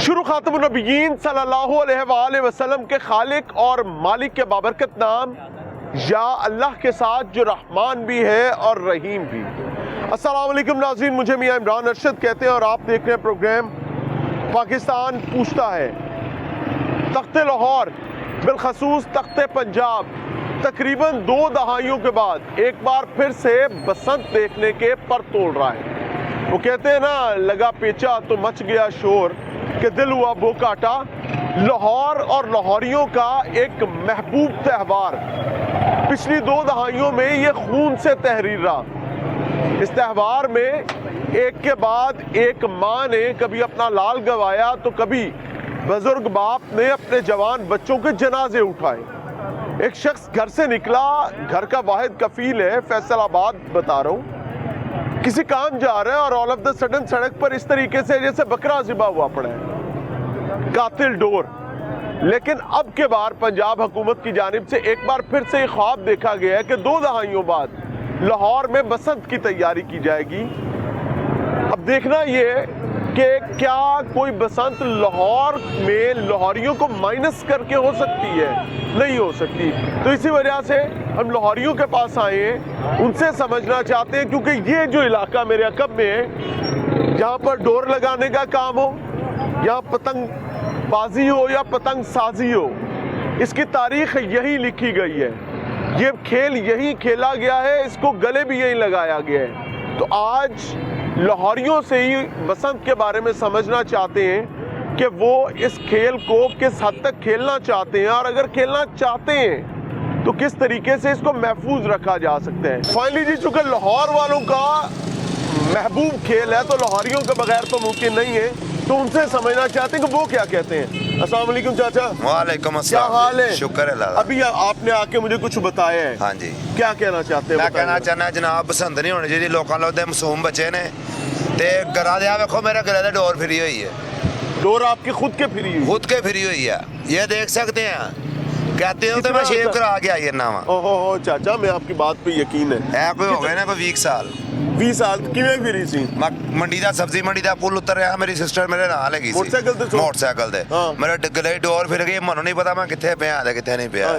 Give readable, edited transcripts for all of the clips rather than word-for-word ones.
शुरू खातमुन नबिय्यीन सल्लल्लाहु अलैहि वसल्लम के खालिक और मालिक के बाबरकत नाम या अल्लाह के साथ जो रहमान भी है और रहीम भी। अस्सलाम वालेकुम नाज़रीन, मुझे मियां इमरान अरशद कहते हैं और आप देख रहे हैं प्रोग्राम पाकिस्तान पूछता है। तख्ते लाहौर बिलखसूस तख्ते पंजाब तकरीबन 2 दहाइयों के बाद एक बार फिर से बसंत देखने के पर तोड़ रहा है। वो कहते हैं ना, लगा पेचा तो मच गया शोर कि दिल हुआ बो काटा। लाहौर और लाहौरियों का एक महबूब त्यौहार पिछली 2 दहाइयों में ये खून से तहरीर रहा। इस त्यौहार में एक के बाद एक माँ ने कभी अपना लाल गवाया तो कभी बुजुर्ग बाप ने अपने जवान बच्चों के जनाजे उठाए। एक शख्स घर से निकला, घर का वाहिद कफील है, फैसलाबाद बता रहा हूँ, किसी काम जा रहा है और ऑल ऑफ द सडन सड़क पर इस तरीके से जैसे बकरा ज़िबा हुआ पड़ा है, कातिल डोर। लेकिन अब के बार पंजाब हुकूमत की जानिब से एक बार फिर से ख्वाब देखा गया है कि 2 दहाइयों बाद लाहौर में बसंत की तैयारी की जाएगी। अब देखना ये कि क्या कोई बसंत लाहौर में लाहौरियों को माइनस करके हो सकती है, नहीं हो सकती। तो इसी वजह से हम लाहौरियों के पास आए हैं, उनसे समझना चाहते हैं, क्योंकि ये जो इलाका मेरे अकब में है, जहाँ पर डोर लगाने का काम हो, यहाँ पतंग बाजी हो या पतंग साजी हो, इसकी तारीख यही लिखी गई है, ये खेल यही खेला गया है, इसको गले भी यही लगाया गया है। तो आज लाहौरियों से ही बसंत के बारे में समझना चाहते हैं कि वो इस खेल को किस हद तक खेलना चाहते हैं, और अगर खेलना चाहते हैं तो किस तरीके से इसको महफूज रखा जा सकता है। फाइनली जी, चूंकि लाहौर वालों का महबूब खेल है तो लाहौरियों के बगैर तो मुमकिन नहीं है, तो उनसे समझना चाहते हैं कि वो क्या कहते हैं। अस्सलाम वालेकुम चाचा। वालेकुम अस्सलाम। क्या हाल है? शुक्र है। अभी आपने आके मुझे कुछ बताया है। हाँ जी, क्या कहना चाहते हैं? मैं कहना चाहना जनाब, बसंत नहीं होनी चाहिए। लोगों लोग मासूम बच्चे ने ते घरा दे वेखो, मेरे घरे दे डोर फिरी हुई है। डोर आपकी खुद के फिरी हुई? खुद के फिरी हुई है, ये देख सकते हैं। कहते हो तो मैं शेव करा के आई ना वा। ओहो चाचा, मैं आपकी बात पे यकीन है। कोई हो गए ना कोई 20 साल 20 साल किवें फिरी सी? मंडी दा सब्जी मंडी दा पुल उतर रहा, मेरी सिस्टर मेरे नाल हैगी सी मोटरसाइकिल ते। मेरे गले डोर फिर गई, मनु नहीं पता मैं किथे पिया ते किथे नहीं पिया।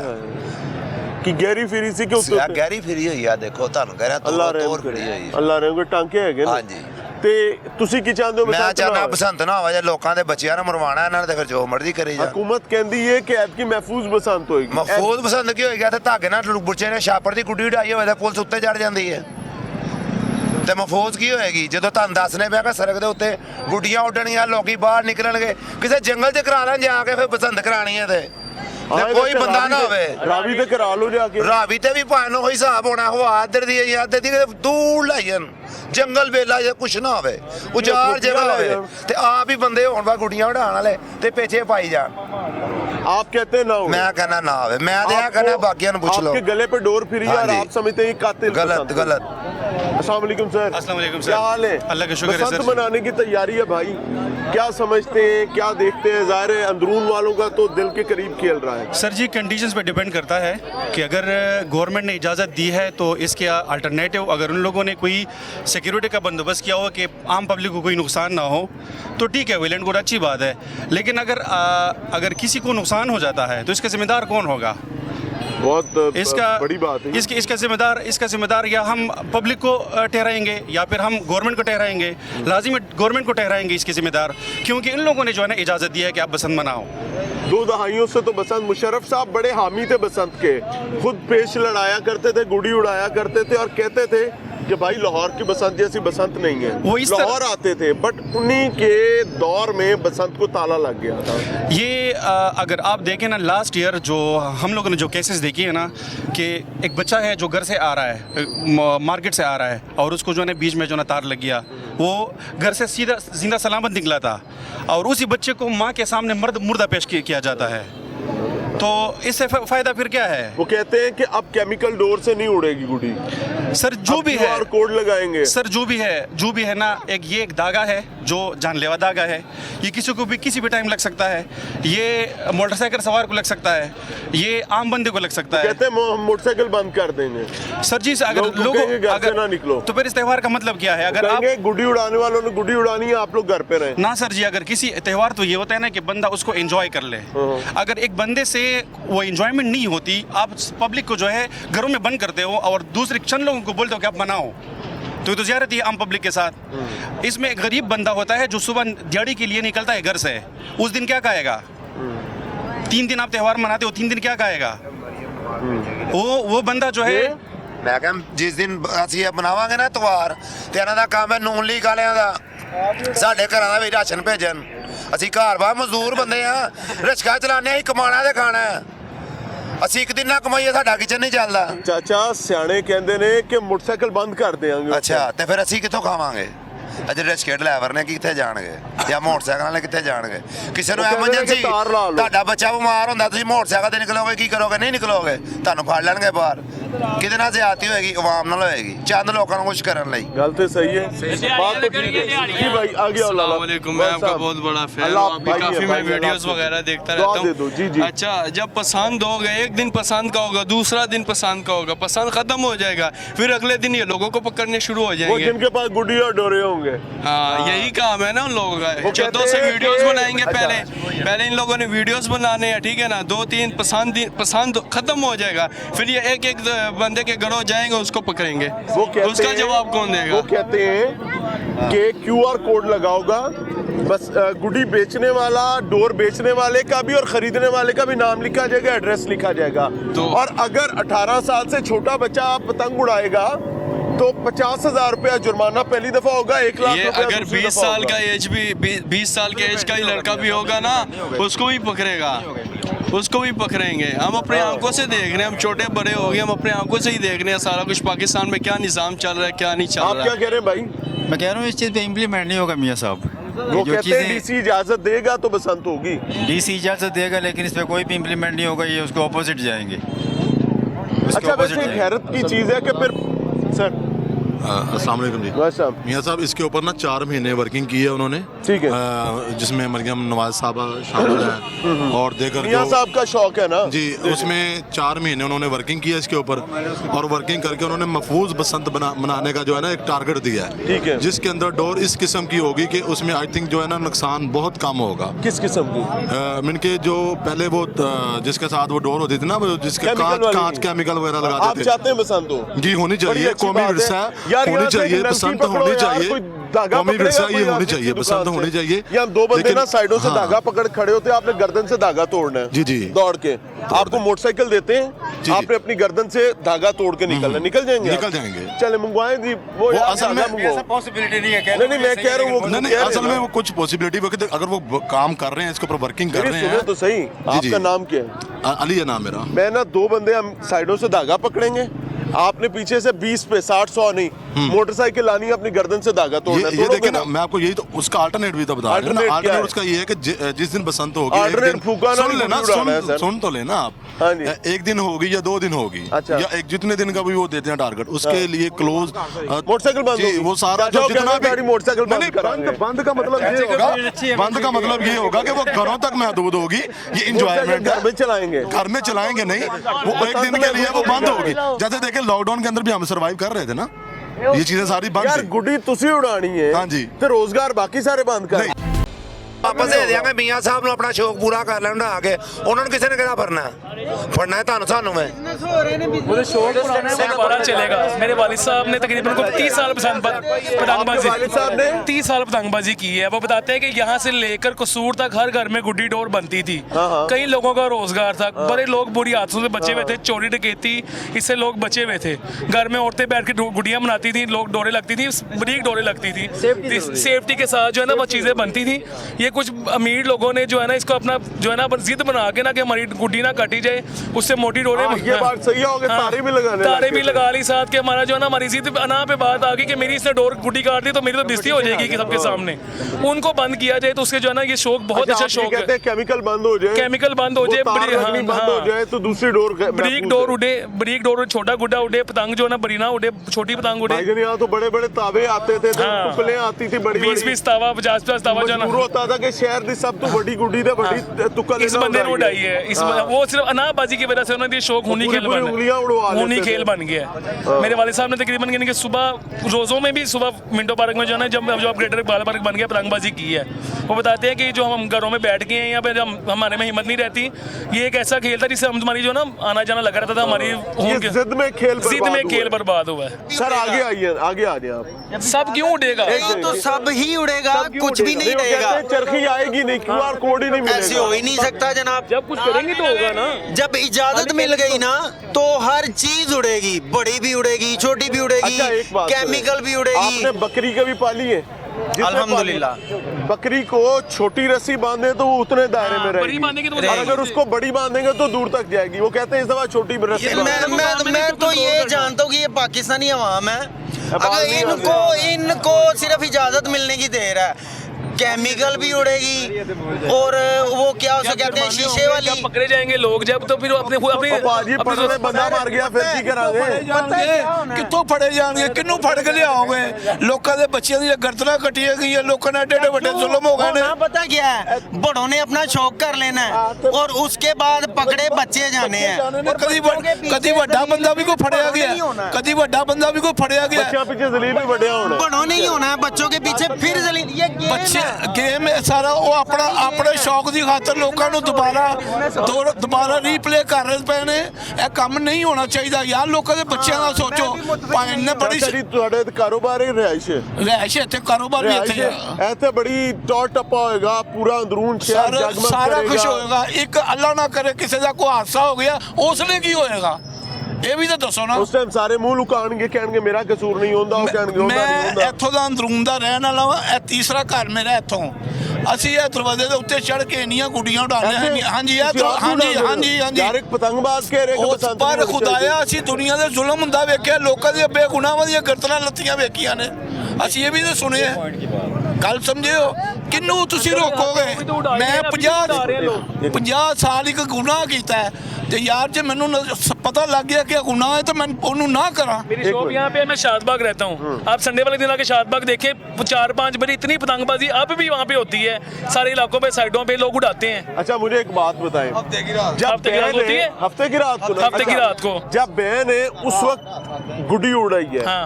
कि गहरी फिरी सी कि उत्ते? गहरी फिरी हुई है, देखो तानू कह रहा तोर फिरी हुई है। अल्लाह रहम के टांके हैगे ना। हां जी। ते तुसी की चाहते हो? मैं चाहना बसंत ना होवे, जे लोकां दे बच्चियां ने मरवाना इन्हां ने, फिर जो मर्जी करी जा। हुकूमत कहंदी है कि ऐतकी महफूज बसंत होएगी। महफूज बसंत की होएगी ते धागे नाल बुच्चे ने छापर दी गुड्डी उड़ाई होवे ते पुलिस उत्ते चढ़ जांदी है। ते महफूज की होएगी ਜਦੋਂ ਤੁਹਾਨੂੰ ਦੱਸਨੇ ਪਿਆ ਕਿ ਸੜਕ ਦੇ ਉੱਤੇ ਗੁੱਡੀਆਂ ਉੱਡਣੀਆਂ, ਲੋਕੀ ਬਾਹਰ ਨਿਕਲਣਗੇ, ਕਿਸੇ ਜੰਗਲ 'ਚ ਕਰਾ ਲੈਣ ਜਾ ਕੇ ਫਿਰ ਬਸੰਤ ਕਰਾਣੀ ਹੈ ਤੇ कोई बंदा ना होवे। रावी ते करा लो जाके। रावी ते भी पानो ही हिसाब होना, हवा इधर दी या इधर दी दूर लाइयन जंगल बेला या कुछ ना होवे, उजाड़ जगह होवे ते आप ही बंदे होण बा गुड़ियां उड़ाण वाले ते पीछे पाई जान। आप कहते हैं ना हो? मैं कहना ना होवे। मैं ते कहना बाकियां नु पूछ लो। आपके गले पे डोर फिरी और आप समझते हैं कातिल? गलत गलत। अस्सलाम वालेकुम सर। अस्सलाम वालेकुम सर। क्या हाल है? अल्लाह का शुक्र है सर। बसंत मनाने की तैयारी है भाई, क्या समझते हैं, क्या देखते हैं? ज़ाहिर है अंदरून वालों का तो दिल के करीब खेल रहा है। सर जी, कंडीशंस पे डिपेंड करता है कि अगर गवर्नमेंट ने इजाज़त दी है तो इसके अल्टरनेटिव, अगर उन लोगों ने कोई सिक्योरिटी का बंदोबस्त किया हो कि आम पब्लिक को कोई नुकसान ना हो तो ठीक है, वेल एंड गुड, अच्छी बात है। लेकिन अगर किसी को नुकसान हो जाता है तो इसका जिम्मेदार कौन होगा? बहुत इसका बड़ी बात है। इसका जिम्मेदार या हम पब्लिक को ठहराएंगे या फिर हम गवर्नमेंट को ठहराएंगे। लाजिम गवर्नमेंट को ठहराएंगे इसके जिम्मेदार, क्योंकि इन लोगों ने जो है ना इजाज़त दी है कि आप बसंत मनाओ। 2 दहाइयों से तो बसंत, मुशर्रफ साहब बड़े हामी थे बसंत के, खुद पेश लड़ाया करते थे, गुड़ी उड़ाया करते थे और कहते थे कि भाई लाहौर की बसंत जैसी बसंत नहीं है। वो लाहौर आते थे, बट उन्हीं के दौर में बसंत को ताला लग गया था। ये अगर आप देखें ना, लास्ट ईयर जो हम लोगों ने जो केसेस देखी है ना, कि एक बच्चा है जो घर से आ रहा है, मार्केट से आ रहा है, और उसको जो है बीच में जो ना तार लग गया, वो घर से सीधा जिंदा सलामत निकला था, और उसी बच्चे को माँ के सामने मुर्दा पेश किया जाता है। तो इससे फायदा फिर क्या है? वो कहते हैं कि अब केमिकल डोर से नहीं उड़ेगी गुड़ी। सर जो भी है, कोड लगाएंगे। सर जो भी है ना, एक धागा है जो जानलेवा दागा है, ये किसी को भी किसी भी टाइम लग सकता है, ये मोटरसाइकिल सवार को लग सकता है, ये आम बंदे को लग सकता है। कहते हैं मोटरसाइकिल बंद कर देंगे सर जी, अगर लोग लोगों कहेंगे घर से ना निकलो, तो फिर इस त्यौहार का मतलब क्या है? अगर आप कहेंगे गुड्डी उड़ाने वालों ने गुड्डी उड़ानी है, आप लोग घर पे रहें। ना सर जी, अगर किसी त्यौहार तो ये होता है ना कि बंदा उसको एंजॉय कर ले। अगर एक बंदे से वो एंजॉयमेंट नहीं होती, आप पब्लिक को जो है घरों में बंद करते हो और दूसरे चंद लोगों को बोलते हो कि आप मनाओ, तो ज़्यादती है आम पब्लिक के साथ। इसमें एक गरीब बंदा होता है जो सुबह दिहाड़ी के लिए निकलता है घर से, उस दिन क्या खाएगा? 3 दिन आप त्यौहार मनाते हो, 3 दिन क्या खाएगा? वो बंदा जो है, ਮੈਂ ਕਿਹਾ ਜਿਸ ਦਿਨ ਅਸੀਂ ਇਹ ਬਣਾਵਾਂਗੇ ਨਾ ਤਿਉਹਾਰ ਤੇ ਇਹਨਾਂ ਦਾ ਕੰਮ ਹੈ ਨੂਨ ਲੀਗ ਵਾਲਿਆਂ ਦਾ ਸਾਡੇ ਘਰਾਂ ਦਾ ਵੀ ਰਾਸ਼ਨ ਭੇਜਣ। ਅਸੀਂ ਘਰ ਬਾਹਰ ਮਜ਼ਦੂਰ ਬੰਦੇ ਆ, ਰਿਕਸ਼ਾ ਚਲਾਉਂਦੇ ਆ, ਅਸੀਂ ਕਮਾਣਾ ਤੇ ਖਾਣਾ ਹੈ। ਅਸੀਂ ਇੱਕ ਦਿਨ ਨਾ ਕਮਾਈਏ ਸਾਡਾ ਕਿਚਨ ਨਹੀਂ ਚੱਲਦਾ। ਚਾਚਾ ਸਿਆਣੇ ਕਹਿੰਦੇ ਨੇ ਕਿ ਮੋਟਰਸਾਈਕਲ ਬੰਦ ਕਰ ਦੇਾਂਗੇ। ਅੱਛਾ, ਤੇ ਫਿਰ ਅਸੀਂ ਕਿੱਥੋਂ ਖਾਵਾਂਗੇ? ਅੱਜ ਰਿਕਸ਼ਾ ਡਰਾਈਵਰ ਨੇ ਕਿੱਥੇ ਜਾਣਗੇ ਜਾਂ ਮੋਟਰਸਾਈਕਲ ਵਾਲੇ ਕਿੱਥੇ ਜਾਣਗੇ? ਕਿਸੇ ਨੂੰ ਐਮਰਜੈਂਸੀ, ਤੁਹਾਡਾ ਬੱਚਾ ਬਿਮਾਰ ਹੁੰਦਾ, ਤੁਸੀਂ ਮੋਟਰਸਾਈਕਲ ਤੇ ਨਿਕਲੋਗੇ, ਕੀ ਕਰੋਗੇ? ਨਹੀਂ ਨਿਕਲੋਗੇ, ਤੁਹਾਨੂੰ ਫੜ ਲੈਣਗੇ ਬਾਹਰ। ਕਿਹਦੇ ਨਾਲ ਜ਼ਿਆਦਤੀ ਹੋਏਗੀ? ਆਵਾਮ ਨਾਲ ਹੋਏਗੀ, ਚੰਦ ਲੋਕਾਂ ਨੂੰ ਕੁਝ ਕਰਨ ਲਈ। ਗੱਲ ਤੇ ਸਹੀ है, बात तो ठीक है जी भाई। आ गया अस्सलामुअलैकुम, मैं आपका बहुत बड़ा फैन हूँ, आपकी काफी मैं वीडियोस वगैरह देखता रहता हूँ। जी जी। अच्छा, जब पसंद होगा, एक दिन पसंद का होगा, दूसरा दिन पसंद का होगा, पसंद खत्म हो जाएगा, फिर अगले दिन ये लोगों को पकड़ने शुरू हो वो जाएंगे। जिनके पास गुड्डी और डोरे होंगे, हाँ, यही काम है ना उन लोगों का। वो चौथों कहते से हैं वीडियोस कि- बनाएंगे, अच्छा। पहले इन लोगों ने वीडियोस बनाने हैं, ठीक है ना, 2-3 पसंद खत्म हो जाएगा, फिर ये एक बंदे के घरों जाएंगे, उसको पकड़ेंगे। वो कहते उसका हैं- जवाब कौन देगा? वो कहते हैं कि QR कोड लगाओगा, बस गुड्डी बेचने वाला, डोर बेचने वाले का भी और खरीदने वाले का भी नाम लिखा जाएगा, एड्रेस लिखा जाएगा। तो- और अगर 18 साल से छोटा बच्चा पतंग उड़ाएगा तो 50,000 रुपया जुर्माना पहली दफा होगा, 1 लाख ये रुपया अगर दूसरी 20 दफा साल होगा। का एज भी 20 साल के एज का ही लड़का भी होगा ना, उसको भी पकड़ेगा, उसको भी पकड़ेंगे। हम अपने आंखों से देख रहे हैं, हम छोटे बड़े हो गए, हम अपने आंखों से ही देख रहे हैं सारा कुछ पाकिस्तान में क्या निज़ाम चल रहा है, क्या नहीं चल आप रहा क्या है। कह रहे हैं भाई? मैं कह रहा हूँ इस चीज़ पे इम्प्लीमेंट नहीं होगा मियाँ साहब। वो कहते हैं डीसी इजाजत देगा तो बसंत होगी। डीसी इजाज़त देगा, लेकिन इस पे कोई भी इम्प्लीमेंट नहीं होगा, ये उसको ऑपोजिट जाएंगे। उसके अच्छा, opposite वैसे एक जाएंगे। हैरत की चीज़ है कि फिर सर अस्सलाम वालेकुम जी। बस साहब, मियाँ साहब इसके ऊपर ना 4 महीने वर्किंग की है उन्होंने, ठीक है। जिसमें मरियम नवाज साहबा शामिल हैं और देकर मियाँ साहब का शौक है ना जी, उसमें 4 महीने उन्होंने वर्किंग की है इसके ऊपर, और वर्किंग करके उन्होंने महफूज बसंत मनाने का जो है ना एक टारगेट दिया है, ठीक है। जिसके अंदर डोर इस किस्म की होगी कि उसमें आई थिंक जो है ना नुकसान बहुत कम होगा। किस किस्म की? इनके जो पहले वो जिसके साथ वो डोर होती थी ना, वो जिसके केमिकल वाली कांच नहीं। केमिकल वगैरह आप लगाते थे चाहते हैं बसंत हो? जी, होनी बड़ी चाहिए, अच्छी कौमी बात है। विरसा यार होनी यहाँ से चाहिए, नलकी बसंत पकड़ो होनी यार, चाहिए, कोई धागा कौमी पकड़ेगा विरसा कोई ये होनी आपकी चाहिए, दुकान बसंत से। होनी चाहिए। या हम 2 बंदे लेकिन- ना साइडों से हाँ। धागा पकड़ खड़े होते हैं, आपने गर्दन से धागा तोड़ना है। जी, जी। दौड़ के आपको मोटरसाइकिल देते हैं, जी। आपने अपनी गर्दन से धागा तोड़ के निकलना है। निकल जाएंगे निकल आप? जाएंगे। चले मंगवाएं जी, वो यार असल में- धागा मंगवाओ। पॉसिबिलिटी नहीं है। नहीं नहीं, मैं कह रहा हूँ वो नहीं नहीं, कह रहे असल हैं में ना। वो कुछ पॉसिबिलिटी, अगर वो काम कर रहे हैं, इसके ऊपर वर्किंग कर मेरी रहे सुनो हैं। तो सही, जी। आपका नाम क्या है? अली है नाम मेरा। मैं ना 2 बंदे हम साइडों से धागा पकड़ेंगे, आपने पीछे से 20 पे 60-100 नहीं, मोटरसाइकिल लानी है, अपनी गर्दन से धागा तोड़ना है। ये तोड़ोगे देखिए ना, ना? मैं आपको यही तो उसका अल्टरनेट भी तो बता रहा हूं ना। Alternate क्या है? अल्टरनेट उसका ये है कि जिस दिन बसंत होगी, एक Alternate दिन फूका ना सुन नहीं लेना, उड़ाना है, सर। सुन तो लेना आप। हाँ जी। एक दिन होगी या 2 दिन होगी, अच्छा। या एक जितने दिन का भी वो देते हैं टारगेट, उसके लिए क्लोज मोटरसाइकिल बंद जी, होगी। वो सारा चाचा, जो वो जितना कहते हैं गाड़ी मोटरसाइकिल बंद नहीं, कराएंगे। बंद का मतलब ये होगा, बंद का मतलब ये होगा कि वो घरों तक महदूद होगी, ये इंजॉयमेंट घर में चलाएंगे। घर में चलाएंगे नहीं, वो एक दिन के लिए वो बंद होगी। जैसे देखे लॉकडाउन के अंदर भी हम सर्वाइव कर रहे थे ना, ये चीजें सारी बंद यार थी। गुड्डी तुसी उड़ानी है, हाँ जी। ਤੇ ਰੋਜ਼ਗਾਰ ਬਾਕੀ ਸਾਰੇ ਬੰਦ ਕਰ। ਵਾਪਸ ਦੇ ਦਿਆਂਗੇ ਮੀਆਂ ਸਾਹਿਬ ਨੂੰ, ਆਪਣਾ ਸ਼ੌਕ ਪੂਰਾ ਕਰ ਲੈਣ ਢਾ ਕੇ। ਉਹਨਾਂ ਨੂੰ ਕਿਸੇ ਨੇ ਕਿਹੜਾ ਫੜਨਾ ਫੜਨਾ ਹੈ ਤੁਹਾਨੂੰ ਸਾਨੂੰ। मैं मुझे शौक पुराने से पता चलेगा। मेरे वालिद साहब ने तकरीबन को 30 साल पतंगबाजी वालिद साहब ने 30 साल पतंगबाजी की है। वो बताते हैं कि यहाँ से लेकर कसूर तक हर घर में गुड्डी डोर बनती थी। हाँ। कई लोगों का रोजगार था, बड़े लोग बुरी आदतों से बचे हुए थे, चोरी डकैती इससे लोग बचे हुए थे। घर में औरतें बैठ के गुड्डियाँ बनाती थी, लोग डोरे लगती थी, बरीक डोरे लगती थी, सेफ्टी के साथ जो है ना वो चीज़ें बनती थी। ये कुछ अमीर लोगों ने जो है ना इसको अपना जो है ना जिद बना के ना कि हमारी गुड्डी ना काटी जाए, उससे मोटी डोरे ये बात सही है, तारे भी लगाने तारे भी लगा ली साथ के, हमारा जो है ना हमारी जिद अना पे बात आ गई कि मेरी इसने डोर गुड्डी काट दी तो मेरी तो बेइज्जती हो जाएगी कि सबके सामने। उनको बंद किया जाए तो उसके जो है ना ये शौक बहुत अच्छा शौक है। केमिकल बंद हो जाए, केमिकल बंद हो जाए, बंद हो जाए तो दूसरी डोर ब्रीक डोर उड़े, ब्रीक डोर छोटा गुड्डा उड़े, पतंग जो है ना बरीना उड़े, छोटी पतंग उड़े। यहाँ तो बड़े बड़े तावे आते थे, टुकले आती थी बड़ी 20-20 तावा 50-50 तावा जो है ना होता था कि शहर दी सब तो बड़ी गुड्डी थे, बड़ी तुक्का इस बंदे ने उड़ाई है। इस वो सिर्फ अनाबाजी की वजह से उन्होंने ये शौक खूनी खेल बन गया है। मेरे वाले साहब ने तकरीबन यानी कि सुबह रोज़ों में भी सुबह मिंटो पार्क में जो है ना जब ग्रेटर इकबाल पार्क बन गया पतंगबाजी की है। वो बताते हैं कि जो हम घरों में बैठ गए हैं यहाँ पे, जब हमारे में हिम्मत नहीं रहती, ये एक ऐसा खेल था जिससे हमारी जो ना आना जाना लगा रहता था, हमारी जिद में खेल बर्बाद हुआ है। सर आगे आइए, आगे आ जाए आप। सब क्यों उड़ेगा? तो सब ही उड़ेगा, कुछ भी नहीं रहेगा। चरखी आएगी नहीं, QR कोड ही नहीं मिलेगा। ऐसे हो ही नहीं सकता जनाब। जब कुछ करेंगे तो होगा ना। जब इजाजत मिल गई ना तो हर चीज उड़ेगी, बड़ी भी उड़ेगी, छोटी भी उड़ेगी, अच्छा, एक बात केमिकल भी उड़ेगी। आपने बकरी कभी पाली है? अल्हम्दुलिल्लाह। बकरी को छोटी रस्सी बांधे तो वो उतने दायरे में रहेगी, और अगर उसको बड़ी बांधेंगे तो दूर तक जाएगी। वो कहते हैं इस दफा छोटी रस्सी मैं तो ये जानता हूँ कि ये पाकिस्तानी अवाम है, अगर इनको सिर्फ इजाजत मिलने की देर है। केमिकल भी उड़ेगी और वो क्या उसे कहते हैं शीशे वाली। जब पकड़े जाएंगे लोग जब तो फिर अपने बंदा मार गया फिर की करांगे? कितों फड़े जाएंगे, किन्नू फड़ के लियाओगे? लोगों के बच्चों दी गर्दना कटिया गई है, लोगों ने एडे बड़े जुल्म हो गए। पता क्या है, बड़ों ने अपना शौक कर लेना है और उसके बाद पकड़े बच्चे जाने हैं। कदी बड़ा बंदा भी को फड़या गया, कदी बड़ा बंदा भी को फड़या गया। पीछे जलील भी बड़े होना, बड़ों ने ही होना है, बच्चों के पीछे फिर जलील। ये बच्चे गेम सारा वो अपने शौक की खातर लोगों को दोबारा रीप्ले कर रहे पे ने। यह काम नहीं होना चाहिए यार, लोगों के बच्चों का सोचो। इन्ने बड़ी कारोबार ही रिहाइश इतने कारोबार भी इतने बड़ी टॉप टप्पा होएगा, पूरा अंदरून सारा कुछ होएगा। एक अल्लाह ना करे किसी का कोई हादसा हो गया, उसने की होएगा ये भी तो दसो ना। उस टाइम सारे मुंह लुकाणगे, कहणगे मेरा कसूर नहीं होंदा, मैं इत्थों दा अंदरून दा रहन वाला वा, ए तीसरा घर मेरा इत्थों। ਅਸੀਂ ਇਹ ਦਰਵਾਜ਼ੇ ਦੇ ਉੱਤੇ ਚੜ ਕੇ ਇੰਨੀਆਂ ਗੁੱਡੀਆਂ ਉਡਾਉਂਦੇ ਹਾਂ। ਹਾਂਜੀ ਯਾਰ ਇੱਕ ਪਤੰਗਬਾਜ਼ ਕਹਿ ਰਹੇ ਕਿ ਉਸ ਪਰ ਖੁਦਾਇਆ ਅਸੀਂ ਦੁਨੀਆ ਦੇ ਜ਼ੁਲਮ ਹੁੰਦਾ ਵੇਖਿਆ, ਲੋਕਾਂ ਦੀਆਂ ਬੇਗੁਨਾਹਾਂ ਦੀਆਂ ਗਰਦਨਾਂ ਲੱਤੀਆਂ ਵੇਖੀਆਂ ਨੇ। ਅਸੀਂ ਇਹ ਵੀ ਤਾਂ ਸੁਣਿਆ। ਗੱਲ ਸਮਝਿਓ, ਕਿੰਨੂੰ ਤੁਸੀਂ ਰੋਕੋਗੇ? ਮੈਂ 50 ਸਾਲ ਇੱਕ ਗੁਨਾਹ ਕੀਤਾ ਹੈ ਤੇ यार जो मैंने पता लग गया कि गुनाह है तो मैं उन्होंने ना करा। मेरी शॉप यहाँ पे है, मैं शादबाग रहता हूँ। आप संडे वाले दिन आके शादबाग देखे, 4-5 बजे इतनी पतंगबाजी अब भी वहाँ पे होती है, सारे इलाकों पे साइडों पे लोग उड़ाते हैं। अच्छा मुझे एक बात बताएं, हफ्ते की रात होती है, हफ्ते की रात को जब बहन है उस वक्त गुड्डी उड़ रही है,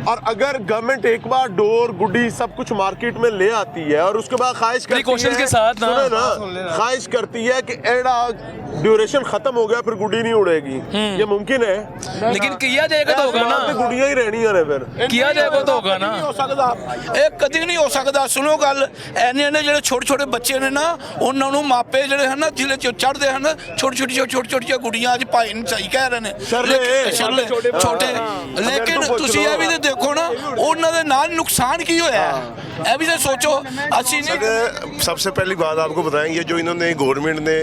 और अगर गवर्नमेंट एक बार डोर गुड्डी सब कुछ मार्केट में ले आती है और उसके बाद ख्वाहिश करती है, के साथ ना ख्वाहिश करती है कि एड़ा ड्यूरेशन खत्म हो गया फिर गुड्डी नहीं उड़ेगी, ये मुमकिन है? लेकिन किया जाएगा तो होगा ना, गुड्डियां ही रहनी है फिर किया जाएगा तो होगा ना। ਇਹ ਕਦੀ ਨਹੀਂ ਹੋ ਸਕਦਾ। ਸੁਣੋ ਗੱਲ, ਐਨੇ ਨੇ ਜਿਹੜੇ ਛੋਟੇ ਛੋਟੇ ਬੱਚੇ ਨੇ ਨਾ, ਉਹਨਾਂ ਨੂੰ ਮਾਪੇ ਜਿਹੜੇ ਹਨ ਨਾ ਜ਼ਿਲ੍ਹੇ ਚ ਚੜਦੇ ਹਨ, ਛੋਟੀਆਂ ਗੁੱਡੀਆਂ ਅੱਜ ਭਾਈ ਨੂੰ ਸਹੀ ਕਹਿ ਰਹੇ ਨੇ, ਛੋਟੇ। ਲੇਕਿਨ ਤੁਸੀਂ ਇਹ ਵੀ ਤਾਂ ਦੇਖੋ ਨਾ, ਉਹਨਾਂ ਦੇ ਨਾਲ ਨੁਕਸਾਨ ਕੀ ਹੋਇਆ है, भी तो सोचो। सबसे पहली बात आपको बताएंगे, जो इन्होंने गवर्नमेंट ने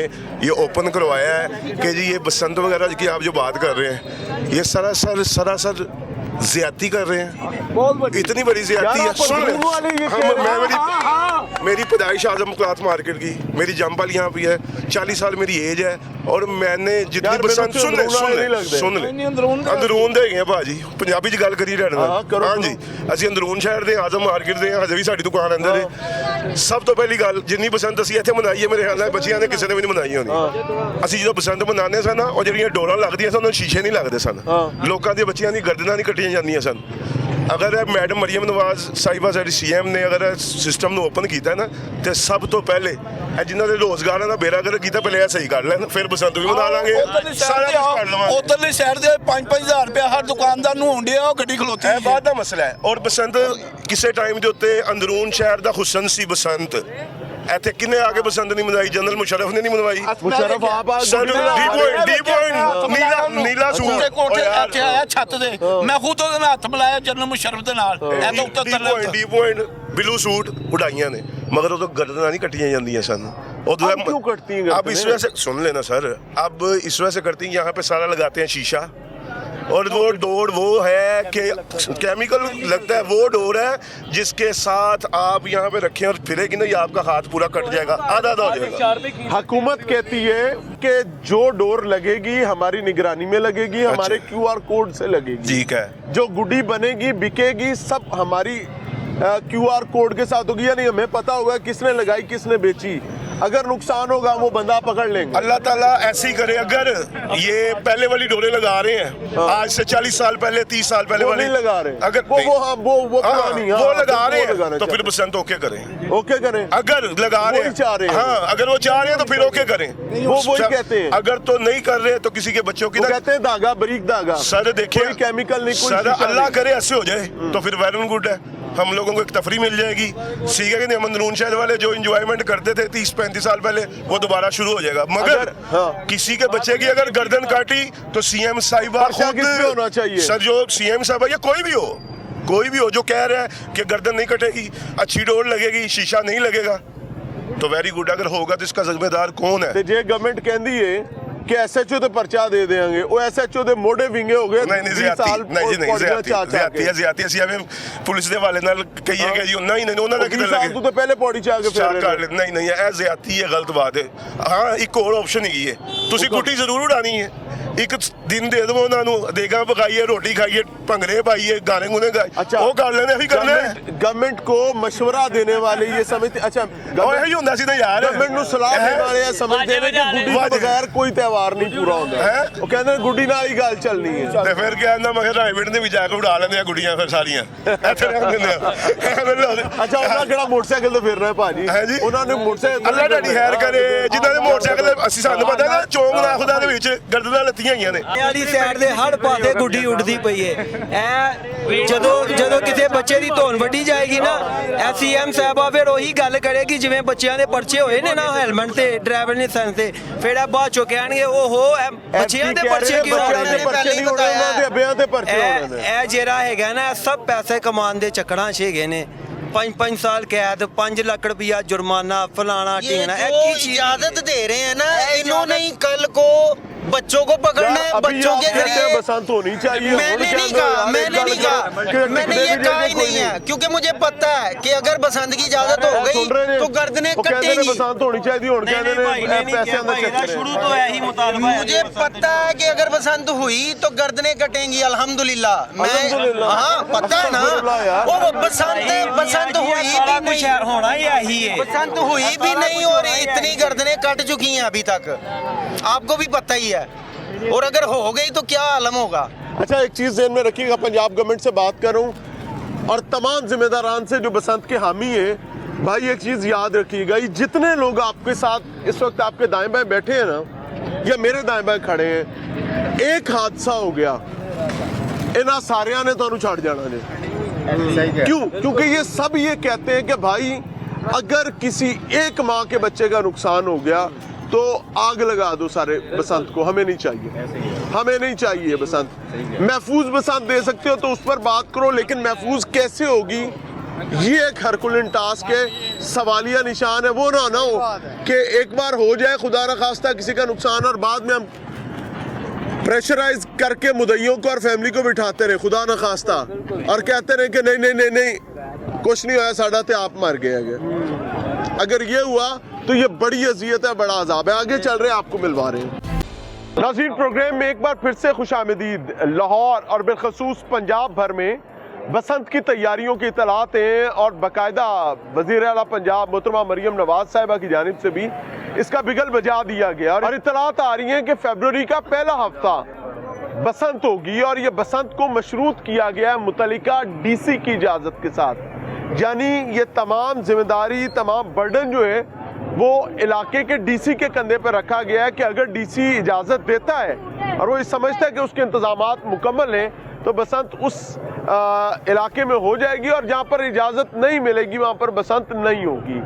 ये ओपन करवाया है कि जी ये बसंत वगैरह की आप जो बात कर रहे हैं, ये सरासर ज्यादती कर रहे हैं। इतनी बड़ी ज्यादती है। मेरी पैदाइश आजम क्लाथ मार्केट की, मेरी जमपल यहाँ पे है, 40 साल मेरी एज है, और मैंने जितनी बसंत सुन ले अंदरून दे गए भाजी, पंजाबी च गल करिए हाँ जी, ਅਸੀਂ ਅੰਦਰੂਨ ਸ਼ਹਿਰ ਦੇ ਆਜ਼ਮ ਮਾਰਕੀਟ ਦੇ ਹਜੇ ਵੀ ਸਾਡੀ ਦੁਕਾਨ ਅੰਦਰ ਹੈ। ਸਭ ਤੋਂ ਪਹਿਲੀ ਗੱਲ, ਜਿੰਨੀ ਬਸੰਤ ਅਸੀਂ ਇੱਥੇ ਮਨਾਈ ਹੈ ਮੇਰੇ ਖਿਆਲ ਨਾਲ ਬੱਚਿਆਂ ਨੇ ਕਿਸੇ ਨੇ ਵੀ ਨਹੀਂ ਮਨਾਈ ਹੋਣੀ। ਅਸੀਂ ਜਦੋਂ ਬਸੰਤ ਮਨਾਉਂਦੇ ਸਨ, ਉਹ ਜਿਹੜੀਆਂ ਡੋਰਾਂ ਲੱਗਦੀਆਂ ਸਨ, ਉਹਨਾਂ ਸ਼ੀਸ਼ੇ ਨਹੀਂ ਲੱਗਦੇ ਸਨ, ਲੋਕਾਂ ਦੀਆਂ ਬੱਚਿਆਂ ਦੀ ਗਰਦਨਾਂ ਨਹੀਂ ਕੱਟੀਆਂ ਜਾਂਦੀਆਂ ਸਨ। अगर मैडम मरियम नवाज साहिबा साडी CM ने अगर सिस्टम ਨੂੰ ओपन ਕੀਤਾ ਨਾ, ਤੇ ਸਭ ਤੋਂ ਪਹਿਲੇ ਜਿਨ੍ਹਾਂ ਦੇ ਰੋਜ਼ਗਾਰਾਂ ਦਾ ਬੇੜਾ ਗਰਕ ਕੀਤਾ, ਪਹਿਲੇ ਇਹ ਸਹੀ ਕਰ ਲੈਣ, ਫਿਰ ਬਸੰਤ ਵੀ ਮਨਾ ਲਾਂਗੇ, ਸਾਰਾ ਕੁਝ ਕਰ ਲਵਾਂਗੇ। ਉਧਰਲੇ ਸ਼ਹਿਰ ਦੇ 5-5 ਰੁਪਏ ਹਰ ਦੁਕਾਨਦਾਰ ਨੂੰ ਹੁੰਦੇ ਆ, ਉਹ ਗੱਡੀ ਖਲੋਤੀ ਹੈ, ਬਾਅਦ ਦਾ ਮਸਲਾ ਹੈ। ਔਰ ਬਸੰਤ ਕਿਸੇ ਟਾਈਮ ਦੇ ਉੱਤੇ ਅੰਦਰੂਨ ਸ਼ਹਿਰ ਦਾ ਹੁਸਨ ਸੀ ਬਸੰਤ, ਇੱਥੇ ਕਿੰਨੇ ਆ ਕੇ ਬਸੰਤ ਨਹੀਂ ਮਨਾਈ? ਜਨਰਲ ਮੁਸ਼ਰਫ ਨੇ ਨਹੀਂ ਮਨਵਾਈ। मुशर्रफ आप ਸਰ ਡੀ ਪੁਆਇੰਟ ਨੀਲਾ ਸੂਟ ਉੱਤੇ ਕੋਠੇ ਇੱਥੇ ਆਇਆ ਛੱਤ ਦੇ, ਮੈਂ ਖੁਦ ਉਹਦੇ ਨਾਲ ਹੱਥ ਮਿਲਾਇਆ ਜਨਰਲ ਮੁਸ਼ਰਫ ਦੇ ਨਾਲ, ਇਹ ਤਾਂ ਉੱਤੇ ਡੀ ਪੁਆਇੰਟ ਬਲੂ सूट उड़ाइयाँ ने, मगर वो तो गर्दना नहीं कटियाँ जाती हैं सन। और अब क्यों कटती हैं? अब इस वजह से सुन लेना सर, अब इस वजह से करती हैं, यहाँ पे सारा लगाते हैं शीशा, और वो डोर वो है कि केमिकल लगता है, वो डोर है जिसके साथ आप यहाँ पे रखें और फिरेगी ना, ये आपका हाथ पूरा कट जाएगा, आधा आधा हो जाएगा। हुकूमत कहती है कि जो डोर लगेगी हमारी निगरानी में लगेगी, हमारे QR कोड से लगेगी। ठीक है, जो गुड्डी बनेगी बिकेगी सब हमारी QR कोड के साथ होगी, यानी हमें पता होगा किसने लगाई किसने बेची। अगर नुकसान होगा वो बंदा पकड़ लेंगे। अल्लाह ताला ऐसे ही करे। अगर ये पहले वाली डोरे लगा रहे हैं आज से 40 साल पहले 30 साल पहले वो वाली नहीं लगा रहे, अगर वो पुरानी, वो लगा रहे हैं लगाना तो फिर चाहते बसंत ओके करें। ओके करें। अगर लगा रहे वही चाह रहे हैं, हैं। हाँ, अगर वो चाह रहे हैं तो फिर ओके करें। वो वही कहते हैं। अगर तो नहीं कर रहे तो किसी के बच्चों की वो कहते हैं धागा बारीक धागा, सर देखिए कोई केमिकल नहीं, कोई सर शीशा अल्लाह नहीं। करे ऐसे हो जाए तो फिर वेल एंड गुड है, हम लोगों को एक तफरी मिल जाएगी। सीखे कि नहीं, अंदरून शहर वाले जो इंजॉयमेंट करते थे 30-35 साल पहले वो दोबारा शुरू हो जाएगा। मगर किसी के बच्चे की अगर गर्दन काटी तो CM साहिबा पर्चा किस पे होना चाहिए? सर जो CM साहिबा या कोई भी हो जो कह रहा है कि गर्दन नहीं कटेगी, अच्छी डोर लगेगी, शीशा नहीं लगेगा, तो वेरी गुड। अगर होगा तो इसका जिम्मेदार कौन है? ते जे गवर्नमेंट कहती है कि SHO ते पर्चा दे देंगे, वो SHO दे मोड़े विंगे हो गए। नहीं ਅਸੀਂ ਐਵੇਂ ਪੁਲਿਸ ਦੇ ਵਾਲੇ ਨਾਲ ਕਹੀਏ ਕਿ ਜੀ ਨਹੀਂ ਉਹਨਾਂ ਦਾ ਕਿਤੇ ਲੱਗੇ ਤੂੰ ਤਾਂ ਪਹਿਲੇ ਪੌੜੀ ਚ ਆ ਕੇ ਫੇਰ ਨਹੀਂ ਇਹ ਜ਼ਿਆਦਤੀ ਹੈ, ਗਲਤ ਬਾਤ ਹੈ। ਹਾਂ ਇੱਕ ਹੋਰ ਆਪਸ਼ਨ ਹੈਗੀ ਹੈ, ਤੁਸੀਂ ਗੁੱਟੀ ਜ਼ਰੂਰ ਉਡਾਣੀ ਹੈ, ਇੱਕ ਦਿਨ ਦੇ ਦਿਓ ਉਹਨਾਂ ਨੂੰ, ਦੇਗਾ ਪਕਾਈਏ, ਰੋਟੀ ਖਾਈਏ, ਭੰਗੜੇ ਪਾਈਏ, ਗਾਣੇ ਗੁਣੇ गाए, वो कर लेने अभी करना है। गवर्नमेंट को मशवरा देने वाले ये समझते, अच्छा यही ਹੁੰਦਾ ਸੀ ਨਾ यार, गवर्नमेंट ਨੂੰ ਸਲਾਹ ਦੇਣ ਵਾਲੇ ਇਹ ਸਮਝਦੇ ਨੇ ਕਿ ਗੁੱਡੀ ਤੋਂ ਬਗੈਰ ਕੋਈ ਤਿਉਹਾਰ ਨਹੀਂ ਪੂਰਾ ਹੁੰਦਾ ਹੈ। ਉਹ ਕਹਿੰਦੇ ਨੇ ਗੁੱਡੀ ਨਾਲ ਹੀ ਗੱਲ ਚੱਲਣੀ ਹੈ। ਤੇ ਫਿਰ ਕਹਿੰਦਾ ਮੈਂ ਕਿਹਾ ਰਾਈਵਿੰਡ ਦੇ ਵੀ ਜਾ ਕੇ ਉਡਾ ਲੈਂਦੇ ਆ ਗੁੱਡੀਆਂ ਫਿਰ ਸਾਰੀਆਂ ਇੱਥੇ ਰਹਿ ਦਿੰਦੇ ਆ। ਅੱਛਾ ਉਹਨਾਂ ਕਿਹੜਾ ਮੋਟਰਸਾਈਕਲ ਤੇ ਫਿਰ ਰਹੇ ਭਾਜੀ? ਉਹਨਾਂ ਨੇ ਮੋਟਰਸਾਈਕਲ, ਅੱਲਾ ਤੁਹਾਡੀ ਖੈਰ ਕਰੇ, ਜਿਨ੍ਹਾਂ ਦੇ ਮੋਟਰਸਾਈਕਲ ਅਸੀਂ ਸਾਨੂੰ ਪਤਾ ਨਾ ਚੌਂਕ ਨਾਖਦਾ ਦੇ ਵਿੱਚ ਗਰਦਨਾਂ ਲੱਤੀਆਂ ਹੋਈਆਂ ਨੇ। ਵਾਲੀ ਸਾਈਡ ਦੇ ਹਰ ਪਾਸੇ ਗੁੱਡੀ ਉੱਡਦੀ ਪਈ ਏ। ਐ ਜਦੋਂ ਕਿਸੇ ਬੱਚੇ ਦੀ ਧੌਣ ਵੱਢੀ ਜਾਏਗੀ ਨਾ, CM ਸਾਹਿਬਾ ਫਿਰ ਉਹੀ ਗੱਲ ਕਰੇਗੀ ਜਿਵੇਂ ਬੱਚਿਆਂ ਦੇ ਪਰਚੇ ਹੋਏ ਨੇ ਨਾ ਹੈਲਮਟ ਤੇ, ਡਰਾਈਵਰ ਲਾਇਸੈਂਸ ਤੇ, ਫਿਰ ਇਹ ਬਾਅਦ ਚੋਂ ਕਹਿਣਗੇ ਓਹੋ ਬੱਚਿਆਂ ਦੇ ਪਰਚੇ ਕਿਉਂ ਹੋਣੇ ਨੇ? ਇਹ ਜਿਹੜਾ ਹੈਗਾ ਨਾ ਸਭ ਪੈਸੇ ਕਮਾਉਣ ਦੇ ਚੱਕਰਾਂ 'ਚ ਹੈਗੇ ਨੇ। 5 साल कैद, 5 लाख रुपया जुर्माना, फलाना टीना। इजाजत दे रहे हैं ना, इन्होंने ही कल को बच्चों को पकड़ना है, बच्चों के जरिए बसंत होनी चाहिए। मैंने नहीं कहा, मैंने ये कहा ही नहीं है, क्योंकि मुझे पता है कि अगर बसंत की इजाजत हो गई तो गर्दनें कटेंगी। बसंत होनी चाहिए, शुरू तो यही मुतालबा है। मुझे पता है कि अगर बसंत हुई तो गर्दनें कटेंगी, अल्हम्दुलिल्लाह। मैं हाँ पता है ना, वो बसंत हुई भी नहीं, होना यही है। बसंत हुई भी नहीं और इतनी गर्दनें कट चुकी हैं अभी तक, आपको भी पता ही है। और अगर हो गई तो क्या आलम होगा? अच्छा एक चीज ध्यान में रखिएगा, पंजाब गवर्नमेंट से बात करूं और तमाम जिम्मेदारान से जो बसंत के हामी है, भाई एक चीज याद रखिएगा, ये जितने लोग आपके साथ इस वक्त आपके दाएं बाएं बैठे हैं ना, या मेरे दाएं बाएं खड़े हैं, एक हादसा हो गया इन्हां सारियां ने तुहानू छड़ जाना ने। क्यों? क्योंकि ये सब ये कहते हैं कि भाई अगर किसी एक माँ के बच्चे का नुकसान हो गया तो आग लगा दो सारे बसंत को, हमें नहीं चाहिए, हमें नहीं चाहिए बसंत। महफूज बसंत दे सकते हो तो उस पर बात करो, लेकिन महफूज कैसे होगी ये एक हरकुलन टास्क है, सवालिया निशान है। वो ना हो कि एक बार हो जाए खुदा न खास्ता किसी का नुकसान और बाद में हम प्रेशराइज करके मुद्दइयों को और फैमिली को बिठाते रहे खुदा न खास्ता और कहते रहे कि नहीं कुछ नहीं होया साडा ते आप मर गए। अगर ये हुआ तो ये बड़ी अजियत है, बड़ा अजाब है। आगे चल रहे हैं, आपको मिलवा रहे हैं। नाज़रीन प्रोग्राम में एक बार फिर से खुशामदीद। लाहौर और बिलखसूस पंजाब भर में बसंत की तैयारियों की इतलात हैं और बाकायदा वज़ीर आला पंजाब मोहतरमा मरियम नवाज साहिबा की जानिब से भी इसका बिगल बजा दिया गया और इतलात आ रही हैं कि फरवरी का पहला हफ्ता बसंत होगी और ये बसंत को मशरूत किया गया है मुतल्लिका DC की इजाज़त के साथ। यानी ये तमाम जिम्मेदारी, तमाम बर्डन जो है वो इलाके के DC के कंधे पर रखा गया है कि अगर DC इजाज़त देता है और वो ये समझता है कि उसके इंतज़ामात मुकम्मल हैं तो बसंत उस इलाके में हो जाएगी और जहाँ पर इजाज़त नहीं मिलेगी वहाँ पर बसंत नहीं होगी।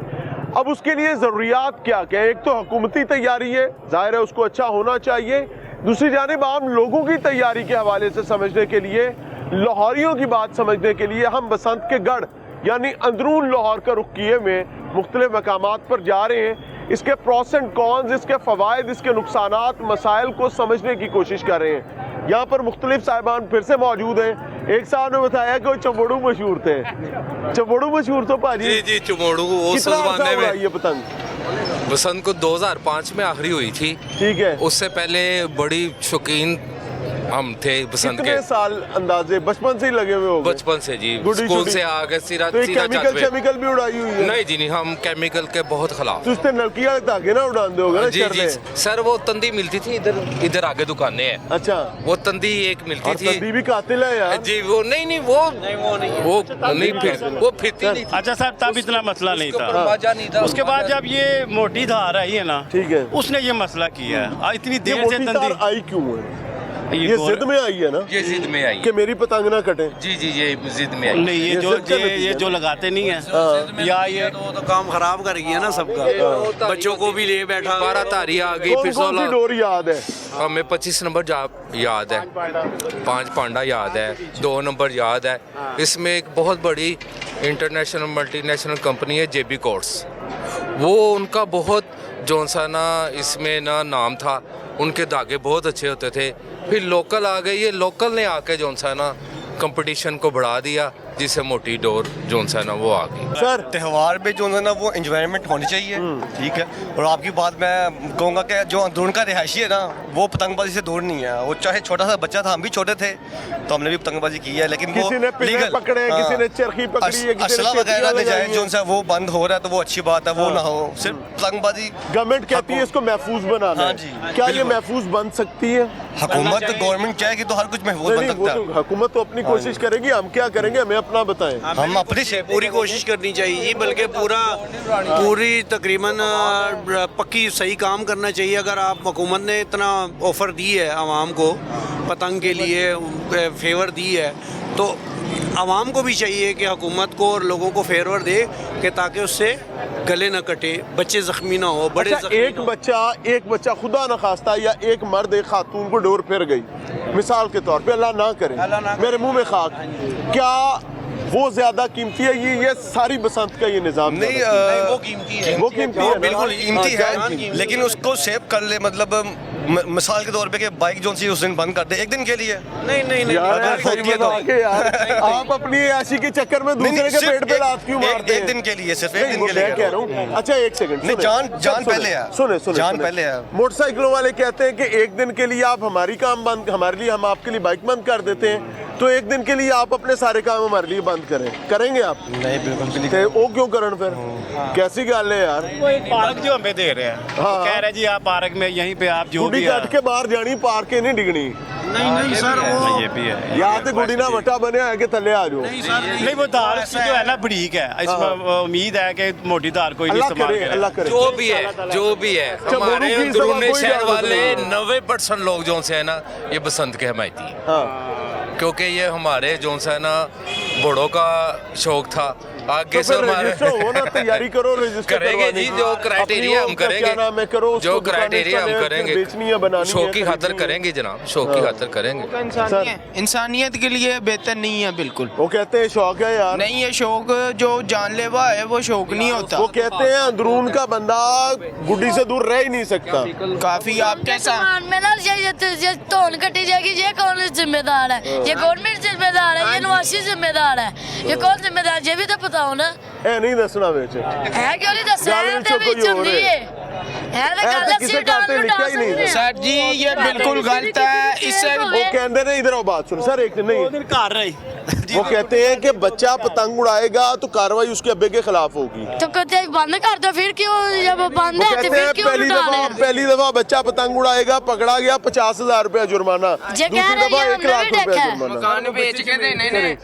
अब उसके लिए ज़रूरियात क्या क्या है? एक तो हुकूमती तैयारी है, जाहिर है उसको अच्छा होना चाहिए। दूसरी जानिब आम लोगों की तैयारी के हवाले से समझने के लिए, लाहौरियों की बात समझने के लिए हम बसंत के गढ़ यानी अंदरून लाहौर का रुख किए हुए मुख्तलिफ मकामात पर जा रहे हैं। इसके प्रोस एंड कॉन्स, इसके फ़वाइद, इसके नुकसानात, मसाइल को समझने की कोशिश कर रहे हैं। यहाँ पर मुख्तलिफ साहिबान फिर से मौजूद हैं। एक साहब ने बताया कि वो चमोड़ू मशहूर थे। चमोड़ू मशहूर तो भाजी? जी जी, चमोड़ू वो कितना जमाने अर्सा उड़ाई में है पतंग? बसंत को 2005 में आखिरी हुई थी। ठीक है। उससे पहले बड़ी शौकीन हम थे बसंत कितने के। साल अंदाजे बचपन से ही लगे हुए हो? बचपन से जी, गुड्डी स्कूल शुड्डी। से आगे सीधा तो सीधा केमिकल भी उड़ाई हुई है? नहीं जी नहीं, हम केमिकल के बहुत खिलाफ। तो उसने नलकिया धागे ना उड़ान दे होगा ना? जी जी चरले। सर, वो तंदी मिलती थी इधर आगे दुकानें हैं। अच्छा, वो तंदी एक मिलती और थी। तंदी भी कातिल है यार। जी वो नहीं वो वो फिरती नहीं थी। अच्छा साहब, तब इतना मसला नहीं उसके ऊपर बाजा नहीं था। था। उसके बाद जब ये मोटी धार आई है ना, ठीक है, उसने ये मसला किया है। और इतनी ये देर से मोटी तार तंदी आई क्यों है? ये जिद में आई है ना? ये जिद में आई कि मेरी पतंग ना कटे। जी जी, ये जिद में आई। नहीं, ये ये जो जिद का नतीजा ये जो लगाते नहीं है या ये तो काम खराब कर गया ना सबका। बच्चों को भी ले बैठा। 12 तारी आ गई, फिर कौन सी 16। डोर याद है? हमें 25 नंबर याद है, 5 पांडा याद है, 2 नंबर याद है। इसमें एक बहुत बड़ी इंटरनेशनल मल्टीनेशनल कंपनी है जेबी कोर्ट्स, वो उनका बहुत जोन सा ना इसमें ना नाम था। उनके धागे बहुत अच्छे होते थे। फिर लोकल आ गई, ये लोकल ने आके जोन सा ना कंपटीशन को बढ़ा दिया, जिससे मोटी डोर जोन सा ना वो आ गई। सर, त्यौहार पे जो है ना वो एंजॉयमेंट होनी चाहिए, ठीक है। और आपकी बात मैं कहूँगा कि जो अंदरून का रिहायशी है ना, वो पतंगबाजी से दूर नहीं है। वो चाहे छोटा सा बच्चा था, हम भी छोटे थे तो हमने भी पतंगबाजी की है, लेकिन वो किसी ने पिल्ले पकड़े, किसी ने चरखी पकड़ी है, किसी ने असला वगैरह चेटियां ले जाए लगाई जो हैं। उनसे वो बंद हो रहा है तो वो अच्छी बात है, वो ना हो। सिर्फ पतंगबाजी गवर्नमेंट कहती है इसको महफूज बनाना हाँ है। जी, क्या ये बिल्कुल। महफूज बन सकती है? हुकूमत गवर्नमेंट चाहेगी तो हर कुछ महफूज बन नहीं, वो सकता तो है। हुकूमत तो अपनी कोशिश करेगी, हम क्या करेंगे? हमें अपना बताएं। हम अपनी से पूरी कोशिश करनी चाहिए जी, बल्कि पूरी तकरीबन पक्की सही काम करना चाहिए। अगर आप हुकूमत ने इतना ऑफ़र दी है आवाम को, पतंग के लिए फेवर दी है, तो आवाम को भी चाहिए कि हुकूमत को और लोगों को फेवर दे कि ताकि उससे गले न कटे, बच्चे ज़ख्मी ना हो, बड़े अच्छा, एक बच्चा खुदा न खास्ता या एक मर्द एक खातून को डोर फिर गई, मिसाल के तौर पे, अल्लाह ना करे, मेरे मुंह में खाक, क्या वो ज्यादा कीमती है? ये सारी बसंत का ये निजाम नहीं, वो कीमती है। वो कीमती है ना? बिल्कुल कीमती हाँ, है, लेकिन उसको सेव कर ले। मतलब मिसाल के तौर पे कि बाइक जो सी उस दिन बंद कर दे एक दिन के लिए। नहीं यार, अगर होती है तो यार, आप अपनी ऐसी के चक्कर में दूसरे के पेट पे लात क्यों मारते हैं? एक दिन के लिए, सिर्फ एक दिन नहीं, के मैं लिए कह रहा हूँ। अच्छा, एक सेकंड, नहीं, जान पहले है। सुने जान पहले है। मोटरसाइकिलों वाले कहते हैं कि एक दिन के लिए आप हमारे लिए हम आपके लिए बाइक बंद कर देते हैं, तो एक दिन के लिए आप अपने सारे काम हमारे लिए बंद करेंगे आप? नहीं, बिल्कुल भी नहीं। ते वो क्यों करन फिर? कैसी गल है यार? वो एक पार्क जो हमें दे रहे हैं, हाँ। वो कह रहे जी आप पार्क में यहीं पे आप जो गुडी भी कट के बाहर जानी, पार के नहीं डिगनी। नहीं सर, वो ये भी है। या तो गुडी ना वटा बने है कि थले आ जाओ। नहीं, वो धार जो है ना बरीक है, इसमें उम्मीद है कि मोटी धार कोई नहीं अल्लाह इस्तेमाल करे, करे। अल्लाह करे। जो भी है हमारे मोरू की अंदरूनी सवा कोई शहर इजाजत वाले नहीं। 90% लोग जो से है ना, ये बसंत के हमायती हैं। हाँ, क्योंकि ये हमारे जो है ना बड़ों का शौक था। आगे से हमारे हो ना, तैयारी करो, रजिस्टर करेंगे जी, जो क्राइटेरिया हम करेंगे, जो क्राइटेरिया हम बेचनी है, करेंगे, बनानी शौक है, की खातर करेंगे जनाब, शौक की खातर करेंगे। इंसानियत के लिए बेहतर नहीं है बिल्कुल। वो कहते हैं शौक है यार। नहीं, ये शौक जो जानलेवा है वो शौक नहीं होता। वो कहते हैं अंदरून का बंदा गुड्डी से दूर रह ही नहीं सकता। काफी आपके साथ में ना ये धौन कटी जाएगी, ये कौन जिम्मेदार है? ये गवर्नमेंट जिम्मेदार है, ये नवासी जिम्मेदार है, ये कौन जिम्मेदार? ये भी तो पता हो ना। है नहीं दसना बेच है क्यों नहीं दस रहा है? कोई और है। सर जी ये बिल्कुल गलत है। इससे वो कहते हैं, इधर आओ बात सुनो सर, एक नहीं, घर रही वो कहते हैं कि बच्चा पतंग उड़ाएगा तो कार्रवाई उसके अब्बे के खिलाफ होगी। तो कहते बंद कर दो, फिर क्यों? जब बंद है तो फिर क्यों पहली दफा बच्चा पतंग उड़ाएगा, पकड़ा गया, 50,000 रुपया जुर्माना, दूसरी दफा 1 लाख रुपया जुर्माना। बेच के देने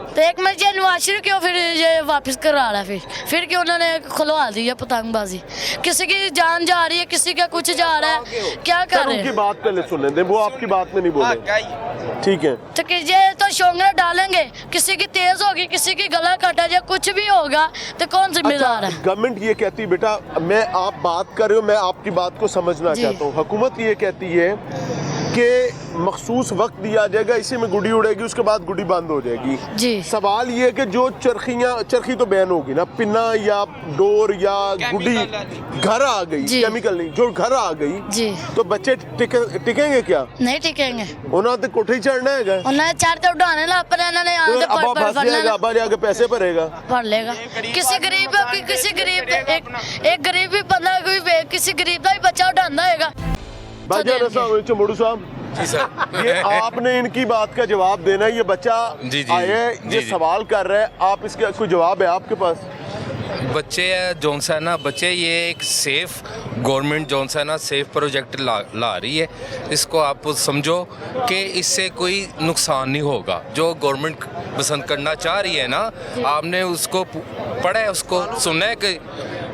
तो एक मर्जी नवाशिर क्यों फिर ये वापस करा रहा है? फिर क्यों उन्होंने खुलवा दी है पतंगबाजी? किसी की जान जा रही है, किसी का कुछ जा रहा है, क्या कर रहे उनकी हैं? बात पहले सुनने दें, वो आपकी बात में नहीं बोले, ठीक है। तो कि ये तो शोंगरा डालेंगे, किसी की तेज होगी, किसी की गला कटा जाए, कुछ भी होगा तो कौन जिम्मेदार है? गवर्नमेंट ये कहती है, बेटा मैं आप बात कर रहे हो, मैं आपकी बात को समझना जी। चाहता हूँ। हुकूमत ये कहती है कि मखसूस वक्त दिया जाएगा, इसी में गुड़ी उड़ेगी, उसके बाद गुड़ी बंद हो जाएगी। जी। सवाल ये है कि जो चरखी तो बैन होगी ना, पिन्ना या डोर या गुड़ी घर आ गई, केमिकल नहीं, जो घर आ गई जी, तो बच्चे टिकेंगे क्या? नहीं टिकेंगे। उन्होंने तो कोठी चढ़ना है, उन्हें चार तो उड़ाने ला पर इन्होंने यहाँ से अब्बा जाके पैसे भरेगा, पढ़ लेगा। किसी गरीब की, किसी गरीब एक गरीब भी बंदा, कोई किसी गरीब का भी बच्चा उठाना होगा। चमोड़ू साहब जी सर, ये आपने इनकी बात का जवाब देना, ये बच्चा जी, आया है, ये सवाल कर रहा है, आप इसका कोई जवाब है आपके पास? बच्चे जोन सा है ना, बच्चे ये एक सेफ गवर्नमेंट जोन सा है ना, सेफ प्रोजेक्ट ला रही है, इसको आप समझो कि इससे कोई नुकसान नहीं होगा। जो गवर्नमेंट पसंद करना चाह रही है ना, आपने उसको पढ़ा है, उसको सुना है कि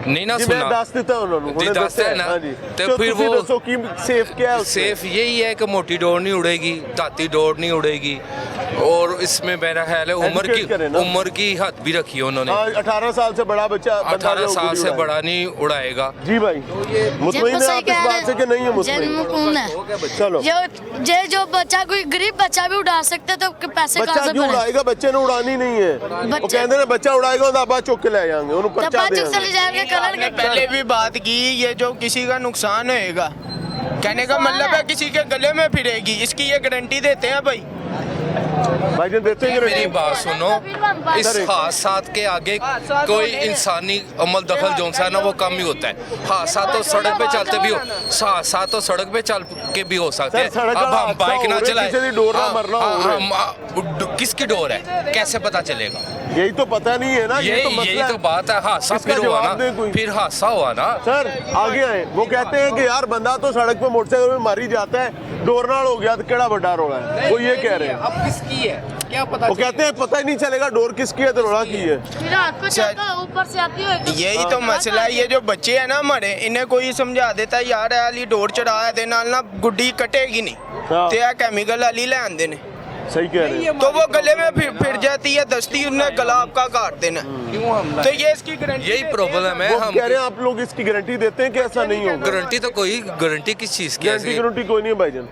नहीं ना सुना? दस देता उन्होंने, दस है ना, तो फिर वो सेफ क्या है? सेफ यही है कि मोटी डोर नहीं उड़ेगी, दाती डोर नहीं उड़ेगी, और इसमें मेरा ख्याल है उम्र की हद भी रखी है उन्होंने। 18 साल से बड़ा बच्चा, 18 साल से बड़ा नहीं उड़ाएगा। जी भाई, मुतमईन है आप इस बात से कि नहीं है मुतमईन? चलो, जो बच्चा, कोई गरीब बच्चा भी उड़ा सकते तो पैसे बच्चा कहाँ से क्यों भरे? उड़ाएगा? बच्चे ने उड़ानी नहीं है, वो कहते हैं बच्चा उड़ाएगा तो आबा चुक के ले जाएंगे, उन्हें पर्चा देंगे। आपने पहले भी बात की, ये जो किसी का नुकसान होएगा, कहने का मतलब है किसी के गले में फिरेगी, इसकी ये गारंटी देते हैं भाई? भाईजान देते हैं। मेरी बात सुनो, इस हादसात के आगे कोई इंसानी अमल दखल जो सा है ना, वो कम ही होता है। हादसा तो सड़क पे चलते भी हो, हादसा तो सड़क पे चल के भी हो सकते हैं। अब हम बाइक ना चलाए, किसकी डोर है कैसे पता चलेगा? यही तो पता नहीं है ना, यही तो बात है। हादसा फिर हुआ ना, फिर हादसा हुआ ना। सर आगे आए, वो कहते हैं कि यार बंदा तो सड़क पे मोटरसाइकिल में मारी जाता है, डोरनाल हो गया तो केड़ा बड़ा रोड़ा है, वो ये कह रहे हैं। अब किसकी है क्या पता? वो कहते हैं पता ही नहीं चलेगा डोर किसकी है तो रोड़ा की है। ऊपर से आती है। यही तो मसला है, ये जो बच्चे हैं ना हमारे, इन्हें कोई समझा देता है यार वाली डोर चढ़ाया दे नाल ना गुड्डी कटेगी नहीं, तो यार केमिकल वाली ले आंदे ने। सही कह रहे हैं। तो वो गले में फिर जाती है, दस्ती उन्हें गला आपका काट देना, तो ये इसकी गारंटी, यही प्रॉब्लम है। हम कह रहे हैं आप लोग इसकी गारंटी देते हैं कि ऐसा नहीं होगा? गारंटी तो कोई गारंटी किस चीज की? गारंटी कोई नहीं है भाईजान।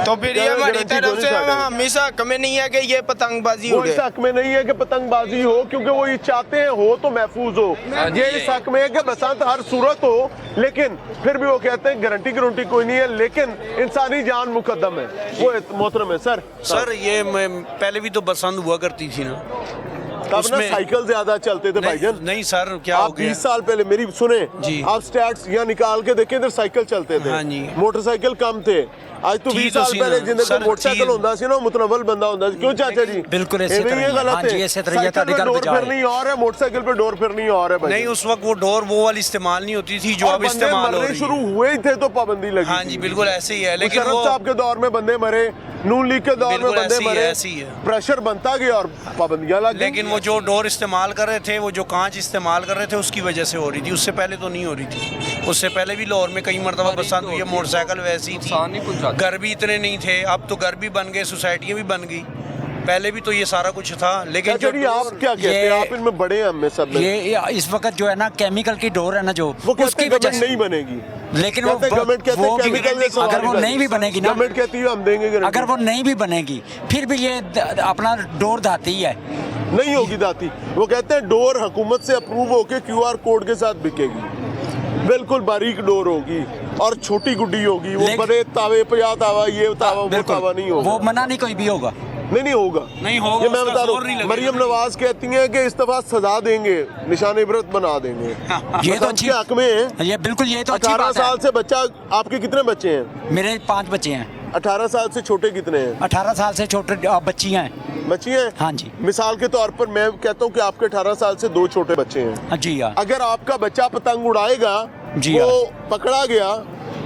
तो फिर ये हमारी तरफ से हमेशा हक में नहीं है कि ये पतंगबाजी वो इस हक में नहीं है कि पतंगबाजी हो, क्योंकि वो ये चाहते हैं हो तो महफूज हो। ये इस हक में है कि बसंत हर सूरत हो, लेकिन फिर भी वो कहते हैं गारंटी कोई नहीं है, लेकिन इंसानी जान मुकद्दम है। वो मोहतरम है सर। सर ये पहले भी तो बसंत हुआ करती थी ना, तब ना साइकिल ज्यादा चलते थे भाईजान। नहीं सर, क्या हो गया? 20 साल पहले मेरी सुने जी, आप स्टैट्स यहाँ निकाल के देखें, इधर साइकिल चलते थे। हाँ जी, मोटरसाइकिल कम थे। आज तो 20 साल पहले जिंदे को मोटरसाइकिल होता सी ना, मुतनवल बंदा होता सी। क्यों चाचा जी? बिल्कुल ऐसे तरह ये गलत है। साइकिल पे डोर फिरनी और है, मोटरसाइकिल पे डोर फिरनी और है भाई। नहीं, उस वक्त वो डोर वो वाली इस्तेमाल नहीं होती थी जो अब इस्तेमाल हो रही है। शुरू हुए ही थे तो पाबंदी लगी। हाँ जी, बिल्कुल ऐसे ही है। लेकिन मुशर्रफ साहब के दौर में बंदे मरे, नून लीग के दौर में बंदे मरे, ऐसी है। प्रेशर बनता गया और पाबंदियां लग गई। लेकिन वो जो डोर इस्तेमाल कर रहे थे, वो जो कांच इस्तेमाल कर रहे थे, उसकी वजह से हो रही थी, उससे पहले तो नहीं हो रही थी। उससे पहले भी लाहौर में कई मरतबा बरसात हुई है, मोटरसाइकिल वैसी थी, घर भी इतने नहीं थे, अब तो घर भी बन गए, सोसाइटियाँ भी बन गई, पहले भी तो ये सारा कुछ था। लेकिन जो आप क्या कहते हैं, आप इनमें बड़े हैं, हम में सब में। ये इस वक्त जो है ना केमिकल की डोर है ना, जो वो उसकी वजह से नहीं बनेगी। लेकिन वो गवर्नमेंट कहते हैं केमिकल से, अगर वो नहीं भी बनेगी ना, गवर्नमेंट कहती है हम देंगे गारंटी। अगर वो नहीं भी बनेगी फिर भी ये अपना डोर दाती है, नहीं होगी दाती। वो कहते हैं डोर हुकूमत से अप्रूव होके QR कोड के साथ बिकेगी, बिल्कुल बारीक डोर होगी और छोटी गुड्डी होगी। वो बड़े तावे, 50 तावा, ये तावा, वो तावा नहीं होगा। वो मना नहीं कोई भी होगा, नहीं होगा, नहीं होगा। ये मैं बता रहा हूँ। मरियम नवाज कहती हैं कि इस दफा सजा देंगे, निशान इबरत बना देंगे। ये तो अच्छी हक में है। ये बिल्कुल, ये तो अच्छी बात है। 18 साल से बच्चा, आपके कितने बच्चे हैं? मेरे 5 बच्चे हैं। 18 साल से छोटे कितने हैं? 18 साल से छोटे बच्चियां हैं। बच्चियां? हाँ जी। मिसाल के तौर पर मैं कहता हूँ कि आपके 18 साल से 2 छोटे बच्चे हैं। जी हाँ। अगर आपका बच्चा पतंग उड़ाएगा, वो पकड़ा गया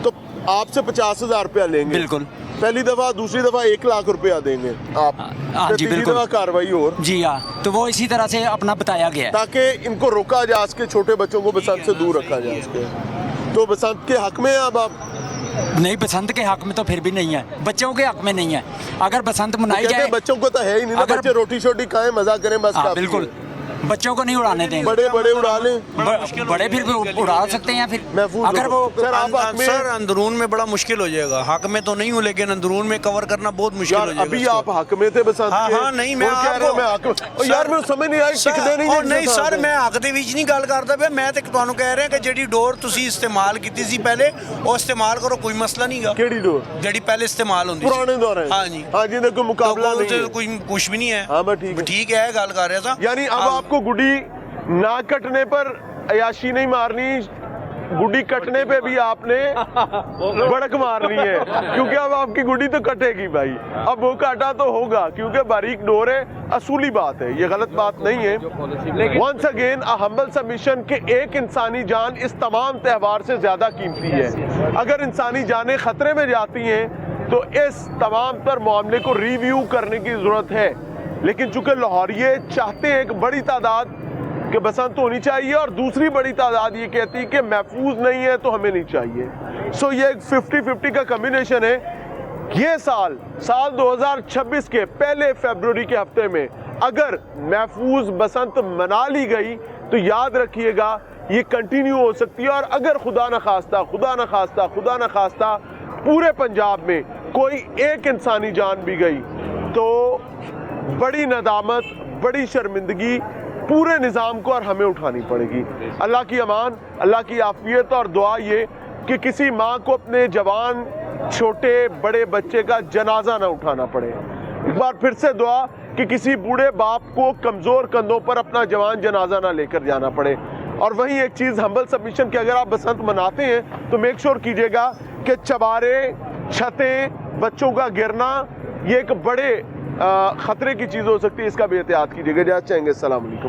तो आपसे 50,000 रुपया लेंगे। बिल्कुल। पहली दफा, दूसरी दफा 1 लाख रुपया देंगे आप। हाँ जी, तीसरी दफा कार्रवाई और। जी हाँ, तो वो इसी तरह से अपना बताया गया है ताकि इनको रोका जा सके, छोटे बच्चों को बसंत से दूर रखा जा सके। तो बसंत के हक में हैं अब आप? नहीं, बसंत के हक में तो फिर भी नहीं है, बच्चों के हक में नहीं है। अगर बसंत मनाई जाए, बच्चों को तो है ही नहीं ना, बच्चे रोटी शोटी खाएं, मजा करें, बस काफी है। बिल्कुल, बच्चों को नहीं उड़ाने देंगे। बड़े बड़े उड़ा लें, बड़े फिर भी उड़ा सकते हैं फिर, अगर वो सर अंदरून में बड़ा मुश्किल हो जाएगा। हक में तो नहीं हूँ, लेकिन अंदरून में कवर करना बहुत मुश्किल हो जाएगा। अभी आप हक में थे बसंत के। हाँ नहीं, मैं आपको यार मैं समझ नहीं आई, टिकदे नहीं सर, मैं हक ਦੇ ਵਿੱਚ ਨਹੀਂ ਗੱਲ ਕਰਦਾ ਪਿਆ। ਮੈਂ ਤੇ ਤੁਹਾਨੂੰ ਕਹਿ ਰਿਹਾ ਕਿ ਜਿਹੜੀ ਡੋਰ ਤੁਸੀਂ ਇਸਤੇਮਾਲ ਕੀਤੀ ਸੀ ਪਹਿਲੇ, ਉਹ ਇਸਤੇਮਾਲ ਕਰੋ, ਕੋਈ ਮਸਲਾ ਨਹੀਂਗਾ। ਕਿਹੜੀ ਡੋਰ? ਜਿਹੜੀ ਪਹਿਲੇ ਇਸਤੇਮਾਲ ਹੁੰਦੀ ਸੀ ਪੁਰਾਣੇ ਦੌਰ ਹੈ। हाँ जी, हाँ जी, देखो मुकाबला नहीं है, कोई कुछ भी नहीं है। हाँ बस ठीक है, ठीक है, गल कर रहा था। यानी अब आपको गुडी ना कटने पर अयाशी नहीं मारनी, गुडी कटने पे भी आपने बड़क मारनी है, क्योंकि अब आपकी गुडी तो कटेगी भाई। अब वो काटा तो होगा, क्योंकि बारीक डोर है, असूली बात है, ये गलत बात नहीं है। Once again a humble submission के एक इंसानी जान इस तमाम त्यौहार से ज्यादा कीमती है। अगर इंसानी जानें खतरे में जाती हैं तो इस तमाम तर मामले को रिव्यू करने की जरूरत है। लेकिन चूंकि लाहौरिये चाहते हैं एक बड़ी तादाद कि बसंत होनी चाहिए, और दूसरी बड़ी तादाद ये कहती है कि महफूज नहीं है तो हमें नहीं चाहिए। सो ये एक 50-50 का कम्बिनेशन है। ये साल 2026 के पहले फरवरी के हफ्ते में अगर महफूज बसंत मना ली गई तो याद रखिएगा ये कंटिन्यू हो सकती है। और अगर खुदा न खास्ता पूरे पंजाब में कोई एक इंसानी जान भी गई तो बड़ी नदामत, बड़ी शर्मिंदगी पूरे निज़ाम को और हमें उठानी पड़ेगी। अल्लाह की अमान, अल्लाह की आफियत और दुआ ये कि किसी माँ को अपने जवान छोटे बड़े बच्चे का जनाजा ना उठाना पड़े। एक बार फिर से दुआ कि किसी बूढ़े बाप को कमज़ोर कंधों पर अपना जवान जनाजा ना लेकर जाना पड़े। और वहीं एक चीज़ हम्बल सबमिशन कि अगर आप बसंत मनाते हैं तो मेक श्योर कीजिएगा कि चबारे, छतें, बच्चों का गिरना ये एक बड़े खतरे की चीज़ हो सकती है, इसका भी एहतियात कीजिएगा। इजाज़त चाहेंगे। अस्सलाम वालेकुम।